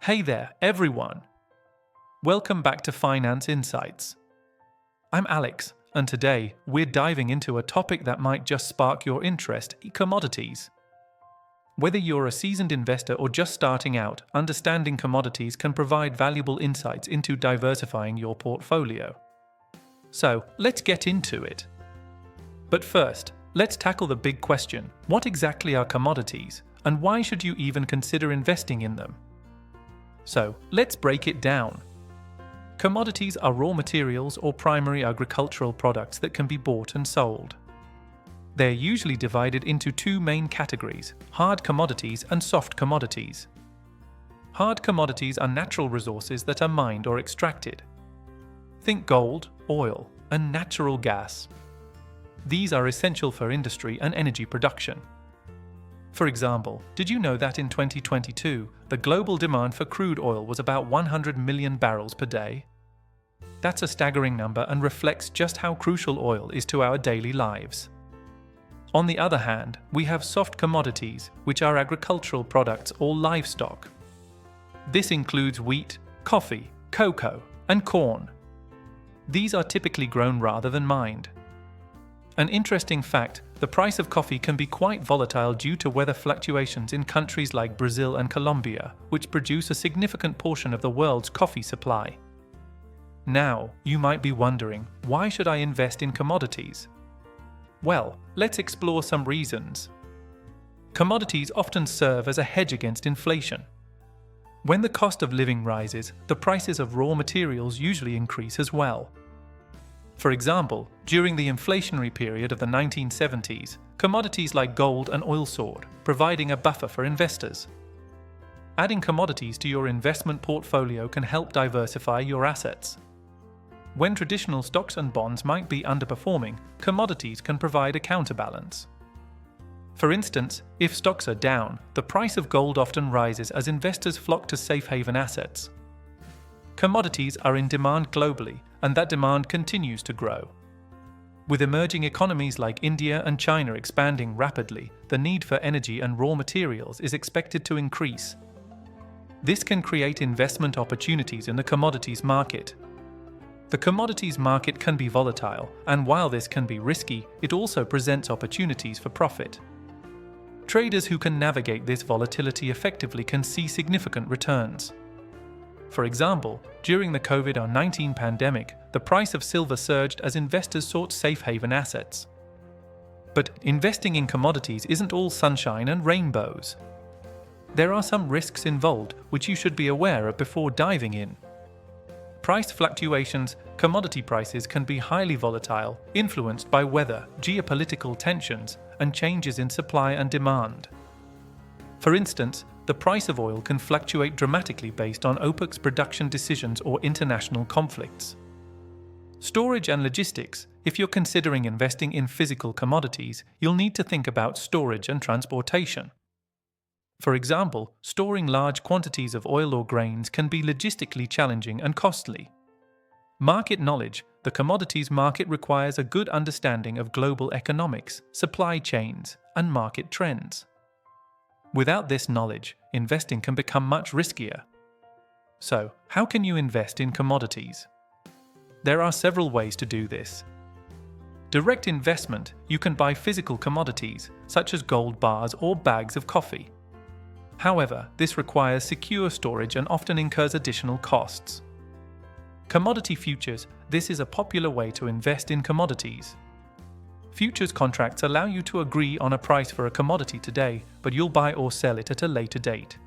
Hey there, everyone! Welcome back to Finance Insights. I'm Alex, and today we're diving into a topic that might just spark your interest: commodities. Whether you're a seasoned investor or just starting out, understanding commodities can provide valuable insights into diversifying your portfolio. So, let's get into it. But first, let's tackle the big question: what exactly are commodities, and why should you even consider investing in them? So, let's break it down. Commodities are raw materials or primary agricultural products that can be bought and sold. They're usually divided into two main categories: hard commodities and soft commodities. Hard commodities are natural resources that are mined or extracted. Think gold, oil, and natural gas. These are essential for industry and energy production. For example, did you know that in 2022, the global demand for crude oil was about 100 million barrels per day? That's a staggering number and reflects just how crucial oil is to our daily lives. On the other hand, we have soft commodities, which are agricultural products or livestock. This includes wheat, coffee, cocoa, and corn. These are typically grown rather than mined. An interesting fact: the price of coffee can be quite volatile due to weather fluctuations in countries like Brazil and Colombia, which produce a significant portion of the world's coffee supply. Now, you might be wondering, why should I invest in commodities? Well, let's explore some reasons. Commodities often serve as a hedge against inflation. When the cost of living rises, the prices of raw materials usually increase as well. For example, during the inflationary period of the 1970s, commodities like gold and oil soared, providing a buffer for investors. Adding commodities to your investment portfolio can help diversify your assets. When traditional stocks and bonds might be underperforming, commodities can provide a counterbalance. For instance, if stocks are down, the price of gold often rises as investors flock to safe haven assets. Commodities are in demand globally, and that demand continues to grow. With emerging economies like India and China expanding rapidly, the need for energy and raw materials is expected to increase. This can create investment opportunities in the commodities market. The commodities market can be volatile, and while this can be risky, it also presents opportunities for profit. Traders who can navigate this volatility effectively can see significant returns. For example, during the COVID-19 pandemic, the price of silver surged as investors sought safe haven assets. But investing in commodities isn't all sunshine and rainbows. There are some risks involved which you should be aware of before diving in. Price fluctuations: commodity prices can be highly volatile, influenced by weather, geopolitical tensions, and changes in supply and demand. For instance, the price of oil can fluctuate dramatically based on OPEC's production decisions or international conflicts. Storage and logistics: if you're considering investing in physical commodities, you'll need to think about storage and transportation. For example, storing large quantities of oil or grains can be logistically challenging and costly. Market knowledge: the commodities market requires a good understanding of global economics, supply chains, and market trends. Without this knowledge, investing can become much riskier. So, how can you invest in commodities? There are several ways to do this. Direct investment: you can buy physical commodities, such as gold bars or bags of coffee. However, this requires secure storage and often incurs additional costs. Commodity futures: this is a popular way to invest in commodities. Futures contracts allow you to agree on a price for a commodity today, but you'll buy or sell it at a later date.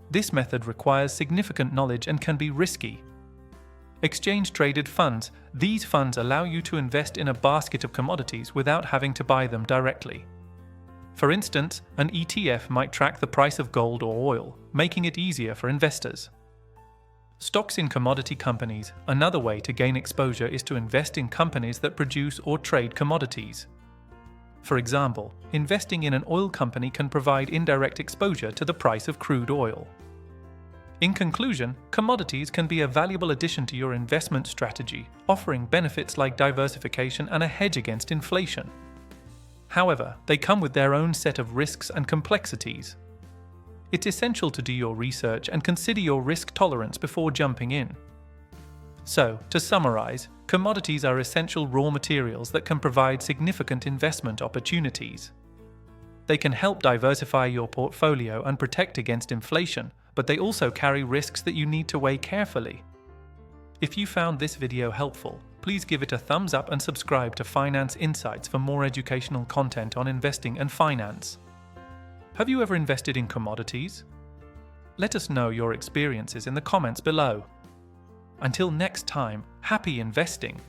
This method requires significant knowledge and can be risky. Exchange-traded funds: these funds allow you to invest in a basket of commodities without having to buy them directly. For instance, an ETF might track the price of gold or oil, making it easier for investors. Stocks in commodity companies: another way to gain exposure is to invest in companies that produce or trade commodities. For example, investing in an oil company can provide indirect exposure to the price of crude oil. In conclusion, commodities can be a valuable addition to your investment strategy, offering benefits like diversification and a hedge against inflation. However, they come with their own set of risks and complexities. It's essential to do your research and consider your risk tolerance before jumping in. So, to summarize, commodities are essential raw materials that can provide significant investment opportunities. They can help diversify your portfolio and protect against inflation, but they also carry risks that you need to weigh carefully. If you found this video helpful, please give it a thumbs up and subscribe to Finance Insights for more educational content on investing and finance. Have you ever invested in commodities? Let us know your experiences in the comments below. Until next time, happy investing!